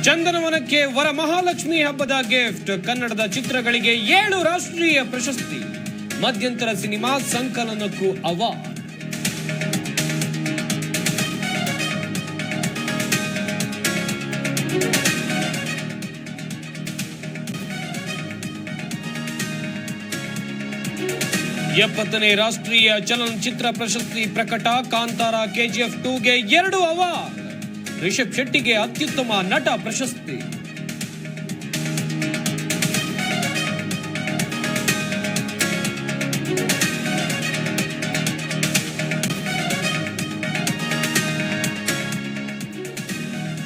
ಚಂದನವನಕ್ಕೆ ವರಮಹಾಲಕ್ಷ್ಮಿ ಹಬ್ಬದ ಗಿಫ್ಟ್. ಕನ್ನಡದ ಚಿತ್ರಗಳಿಗೆ 7 ರಾಷ್ಟ್ರೀಯ ಪ್ರಶಸ್ತಿ. ಮಧ್ಯಂತರ ಸಿನಿಮಾ ಸಂಕಲನಕ್ಕೂ ಅವಾರ್ಡ್. ಎಪ್ಪತ್ತನೇ ರಾಷ್ಟ್ರೀಯ ಚಲನಚಿತ್ರ ಪ್ರಶಸ್ತಿ ಪ್ರಕಟ. ಕಾಂತಾರ, KGF 2ಗೆ 2 ಅವಾರ್ಡ್. ರಿಷಬ್ ಶೆಟ್ಟಿಗೆ ಅತ್ಯುತ್ತಮ ನಟ ಪ್ರಶಸ್ತಿ.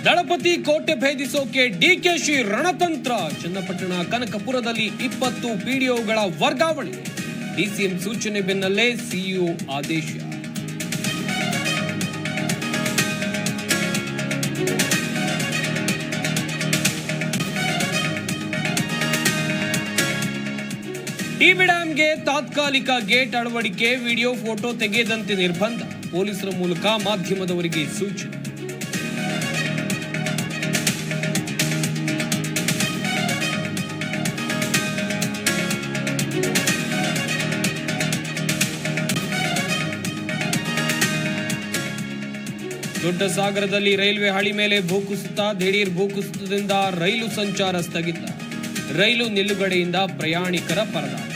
ದಳಪತಿ ಕೋಟೆ ಭೇದಿಸೋಕೆ DKಶಿ ರಣತಂತ್ರ. ಚನ್ನಪಟ್ಟಣ, ಕನಕಪುರದಲ್ಲಿ 20 PDOಗಳ ವರ್ಗಾವಣೆ. DCM ಸೂಚನೆ ಬೆನ್ನಲ್ಲೇ CEO ಆದೇಶ. ಟಿಬಿ ಡ್ಯಾಂಗೆ ತಾತ್ಕಾಲಿಕ ಗೇಟ್ ಅಳವಡಿಕೆ. ವಿಡಿಯೋ ಫೋಟೋ ತೆಗೆಯದಂತೆ ನಿರ್ಬಂಧ. ಪೊಲೀಸರ ಮೂಲಕ ಮಾಧ್ಯಮದವರಿಗೆ ಸೂಚನೆ. ದೊಡ್ಡ ಸಾಗರದಲ್ಲಿ ರೈಲ್ವೆ ಹಳಿ ಮೇಲೆ ಭೂಕುಸಿತ. ದಿಢೀರ್ ಭೂಕುಸಿತದಿಂದ ರೈಲು ಸಂಚಾರ ಸ್ಥಗಿತ. ರೈಲು ನಿಲುಗಡೆಯಿಂದ ಪ್ರಯಾಣಿಕರ ಪರದಾಟ.